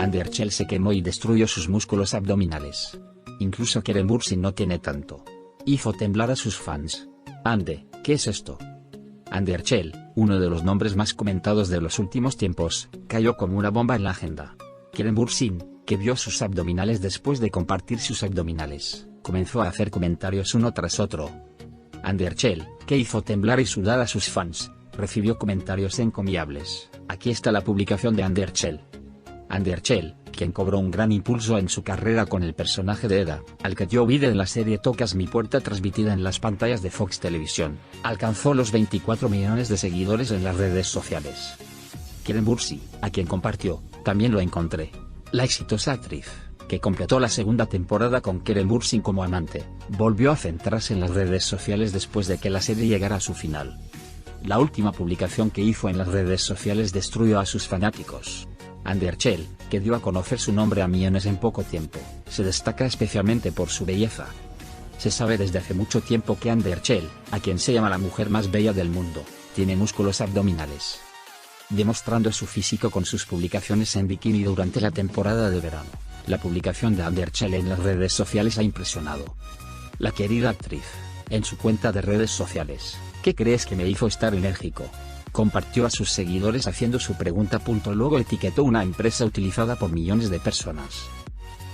Underchell se quemó y destruyó sus músculos abdominales. Incluso Keren Bursin no tiene tanto. Hizo temblar a sus fans. Ande, ¿qué es esto? Underchell, uno de los nombres más comentados de los últimos tiempos, cayó como una bomba en la agenda. Keren Bursin, que vio sus abdominales después de compartir sus abdominales, comenzó a hacer comentarios uno tras otro. Underchell, que hizo temblar y sudar a sus fans, recibió comentarios encomiables. Aquí está la publicación de Underchell. Underchell, quien cobró un gran impulso en su carrera con el personaje de Eda, al que dio vida en la serie Tocas mi puerta transmitida en las pantallas de Fox Televisión, alcanzó los 24 millones de seguidores en las redes sociales. Keren Bursin, a quien compartió, también lo encontré. La exitosa actriz, que completó la segunda temporada con Keren Bursin como amante, volvió a centrarse en las redes sociales después de que la serie llegara a su final. La última publicación que hizo en las redes sociales destruyó a sus fanáticos. Underchell, que dio a conocer su nombre a millones en poco tiempo, se destaca especialmente por su belleza. Se sabe desde hace mucho tiempo que Underchell, a quien se llama la mujer más bella del mundo, tiene músculos abdominales, demostrando su físico con sus publicaciones en bikini durante la temporada de verano. La publicación de Underchell en las redes sociales ha impresionado. La querida actriz, en su cuenta de redes sociales, ¿qué crees que me hizo estar enérgico?, compartió a sus seguidores haciendo su pregunta. Luego etiquetó una empresa utilizada por millones de personas.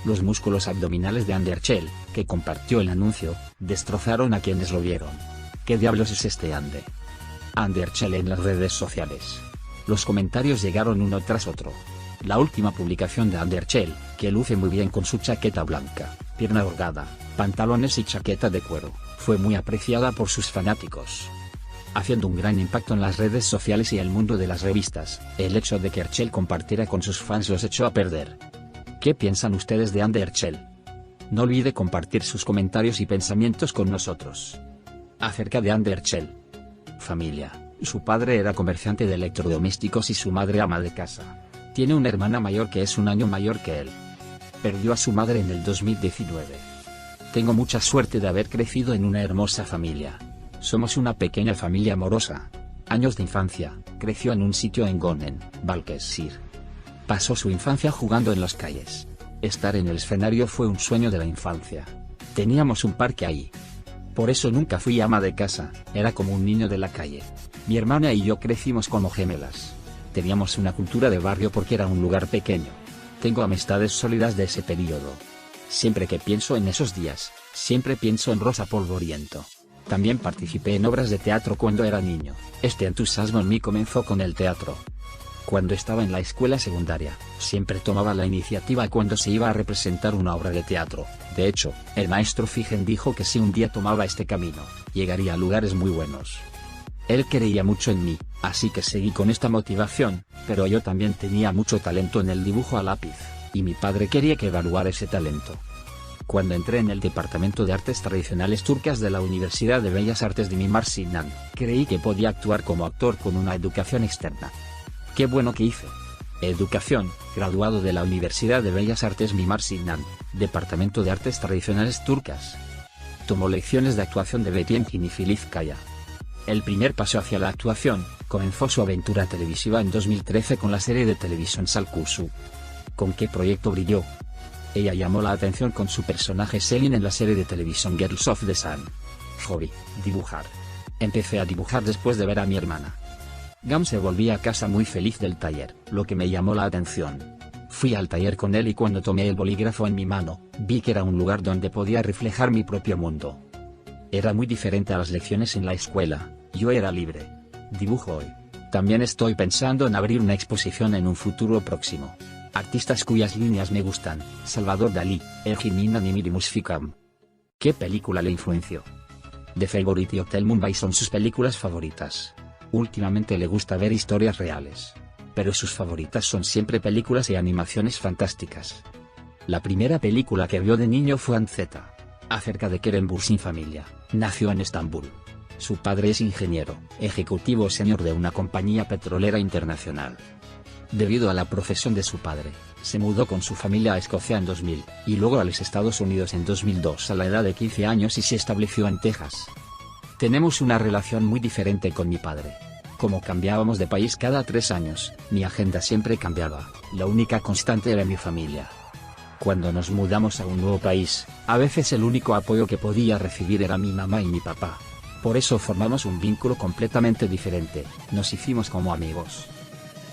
Los músculos abdominales de Underchell, que compartió el anuncio, destrozaron a quienes lo vieron. ¿Qué diablos es este Underchell en las redes sociales? Los comentarios llegaron uno tras otro. La última publicación de Underchell, que luce muy bien con su chaqueta blanca, pierna holgada, pantalones y chaqueta de cuero, fue muy apreciada por sus fanáticos, haciendo un gran impacto en las redes sociales y el mundo de las revistas. El hecho de que Underchell compartiera con sus fans los echó a perder. ¿Qué piensan ustedes de Underchell? No olvide compartir sus comentarios y pensamientos con nosotros. Acerca de Underchell. Familia. Su padre era comerciante de electrodomésticos y su madre ama de casa. Tiene una hermana mayor que es un año mayor que él. Perdió a su madre en el 2019. Tengo mucha suerte de haber crecido en una hermosa familia. Somos una pequeña familia amorosa. Años de infancia, creció en un sitio en Gonen, Balıkesir. Pasó su infancia jugando en las calles. Estar en el escenario fue un sueño de la infancia. Teníamos un parque ahí. Por eso nunca fui ama de casa, era como un niño de la calle. Mi hermana y yo crecimos como gemelas. Teníamos una cultura de barrio porque era un lugar pequeño. Tengo amistades sólidas de ese periodo. Siempre que pienso en esos días, siempre pienso en Rosa Polvoriento. También participé en obras de teatro cuando era niño. Este entusiasmo en mí comenzó con el teatro. Cuando estaba en la escuela secundaria, siempre tomaba la iniciativa cuando se iba a representar una obra de teatro. De hecho, el maestro Figen dijo que si un día tomaba este camino, llegaría a lugares muy buenos. Él creía mucho en mí, así que seguí con esta motivación, pero yo también tenía mucho talento en el dibujo a lápiz, y mi padre quería que evaluara ese talento. Cuando entré en el Departamento de Artes Tradicionales Turcas de la Universidad de Bellas Artes de Mimar Sinan, creí que podía actuar como actor con una educación externa. ¡Qué bueno que hice! Educación, graduado de la Universidad de Bellas Artes Mimar Sinan, Departamento de Artes Tradicionales Turcas. Tomó lecciones de actuación de Betienkin y Filiz Kaya. El primer paso hacia la actuación, comenzó su aventura televisiva en 2013 con la serie de televisión Salkusu. ¿Con qué proyecto brilló? Ella llamó la atención con su personaje Selin en la serie de televisión Girls of the Sun. Hobby, dibujar. Empecé a dibujar después de ver a mi hermana. Gam se volvía a casa muy feliz del taller, lo que me llamó la atención. Fui al taller con él y cuando tomé el bolígrafo en mi mano, vi que era un lugar donde podía reflejar mi propio mundo. Era muy diferente a las lecciones en la escuela, yo era libre. Dibujo hoy. También estoy pensando en abrir una exposición en un futuro próximo. Artistas cuyas líneas me gustan: Salvador Dalí, Elgin Minan y Miri Musfikam. ¿Qué película le influenció? The Favorite y Hotel Mumbai son sus películas favoritas. Últimamente le gusta ver historias reales, pero sus favoritas son siempre películas y animaciones fantásticas. La primera película que vio de niño fue Anzeta, acerca de Keren Bursin familia. Nació en Estambul. Su padre es ingeniero, ejecutivo senior de una compañía petrolera internacional. Debido a la profesión de su padre, se mudó con su familia a Escocia en 2000, y luego a los Estados Unidos en 2002 a la edad de 15 años y se estableció en Texas. Tenemos una relación muy diferente con mi padre. Como cambiábamos de país cada 3 años, mi agenda siempre cambiaba, la única constante era mi familia. Cuando nos mudamos a un nuevo país, a veces el único apoyo que podía recibir era mi mamá y mi papá. Por eso formamos un vínculo completamente diferente, nos hicimos como amigos.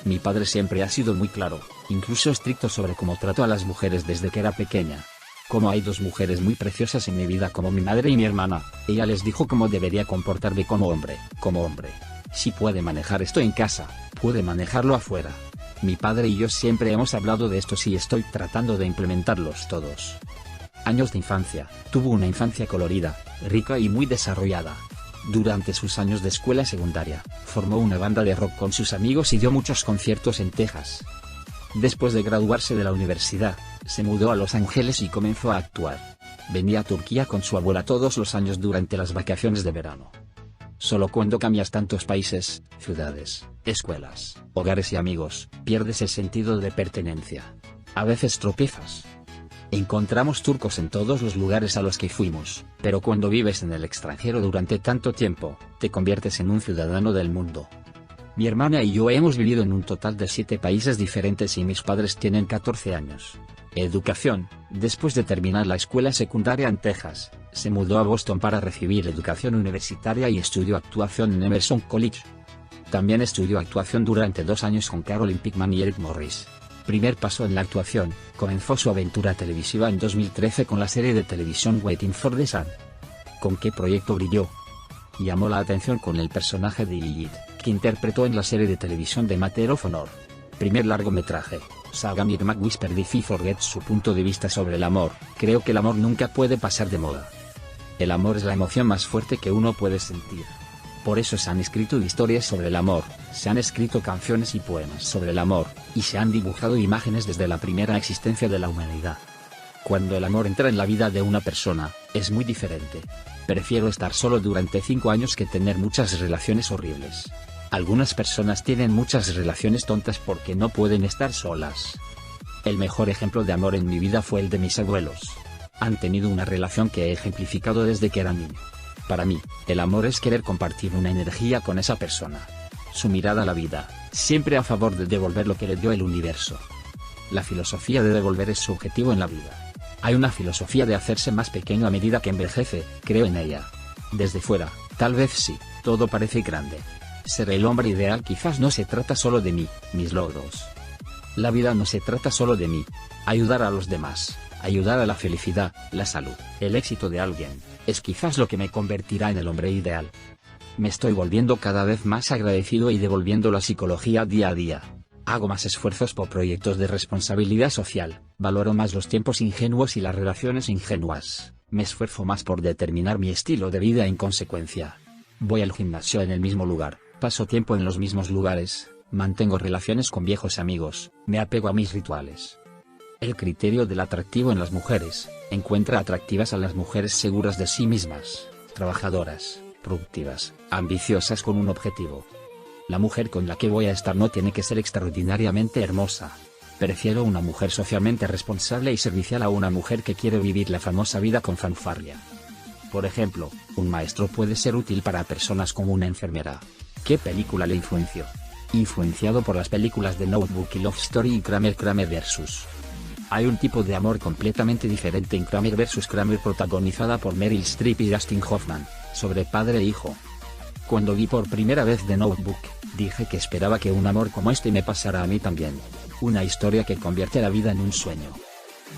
Mi padre siempre ha sido muy claro, incluso estricto sobre cómo trato a las mujeres desde que era pequeña. Como hay 2 mujeres muy preciosas en mi vida como mi madre y mi hermana, ella les dijo cómo debería comportarme como hombre. Si puede manejar esto en casa, puede manejarlo afuera. Mi padre y yo siempre hemos hablado de esto y estoy tratando de implementarlos todos. Años de infancia, tuvo una infancia colorida, rica y muy desarrollada. Durante sus años de escuela secundaria, formó una banda de rock con sus amigos y dio muchos conciertos en Texas. Después de graduarse de la universidad, se mudó a Los Ángeles y comenzó a actuar. Venía a Turquía con su abuela todos los años durante las vacaciones de verano. Solo cuando cambias tantos países, ciudades, escuelas, hogares y amigos, pierdes el sentido de pertenencia. A veces tropiezas. Encontramos turcos en todos los lugares a los que fuimos, pero cuando vives en el extranjero durante tanto tiempo, te conviertes en un ciudadano del mundo. Mi hermana y yo hemos vivido en un total de 7 países diferentes y mis padres tienen 14 años. Educación: después de terminar la escuela secundaria en Texas, se mudó a Boston para recibir educación universitaria y estudió actuación en Emerson College. También estudió actuación durante 2 años con Carolyn Pickman y Eric Morris. Primer paso en la actuación, comenzó su aventura televisiva en 2013 con la serie de televisión Waiting for the Sun. ¿Con qué proyecto brilló? Llamó la atención con el personaje de Lilith, que interpretó en la serie de televisión de Matter of Honor. Primer largometraje, Saga Mirmak Whisper If I Forget. Su punto de vista sobre el amor: creo que el amor nunca puede pasar de moda. El amor es la emoción más fuerte que uno puede sentir. Por eso se han escrito historias sobre el amor, se han escrito canciones y poemas sobre el amor, y se han dibujado imágenes desde la primera existencia de la humanidad. Cuando el amor entra en la vida de una persona, es muy diferente. Prefiero estar solo durante 5 años que tener muchas relaciones horribles. Algunas personas tienen muchas relaciones tontas porque no pueden estar solas. El mejor ejemplo de amor en mi vida fue el de mis abuelos. Han tenido una relación que he ejemplificado desde que era niño. Para mí, el amor es querer compartir una energía con esa persona. Su mirada a la vida, siempre a favor de devolver lo que le dio el universo. La filosofía de devolver es su objetivo en la vida. Hay una filosofía de hacerse más pequeño a medida que envejece, creo en ella. Desde fuera, tal vez sí, todo parece grande. Ser el hombre ideal quizás no se trata solo de mí, mis logros. La vida no se trata solo de mí. Ayudar a los demás, ayudar a la felicidad, la salud, el éxito de alguien, es quizás lo que me convertirá en el hombre ideal. Me estoy volviendo cada vez más agradecido y devolviendo la psicología día a día. Hago más esfuerzos por proyectos de responsabilidad social, valoro más los tiempos ingenuos y las relaciones ingenuas, me esfuerzo más por determinar mi estilo de vida en consecuencia. Voy al gimnasio en el mismo lugar, paso tiempo en los mismos lugares, mantengo relaciones con viejos amigos, me apego a mis rituales. El criterio del atractivo en las mujeres: encuentra atractivas a las mujeres seguras de sí mismas, trabajadoras, productivas, ambiciosas con un objetivo. La mujer con la que voy a estar no tiene que ser extraordinariamente hermosa. Prefiero una mujer socialmente responsable y servicial a una mujer que quiere vivir la famosa vida con fanfarria. Por ejemplo, un maestro puede ser útil para personas como una enfermera. ¿Qué película le influenció? Influenciado por las películas de Notebook y Love Story y Kramer vs. Hay un tipo de amor completamente diferente en Kramer vs. Kramer, protagonizada por Meryl Streep y Dustin Hoffman, sobre padre e hijo. Cuando vi por primera vez The Notebook, dije que esperaba que un amor como este me pasara a mí también. Una historia que convierte la vida en un sueño.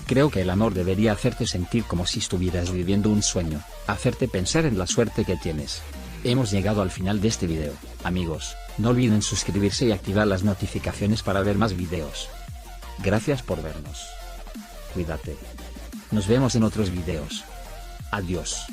Creo que el amor debería hacerte sentir como si estuvieras viviendo un sueño, hacerte pensar en la suerte que tienes. Hemos llegado al final de este video, amigos, no olviden suscribirse y activar las notificaciones para ver más videos. Gracias por vernos. Cuídate. Nos vemos en otros videos. Adiós.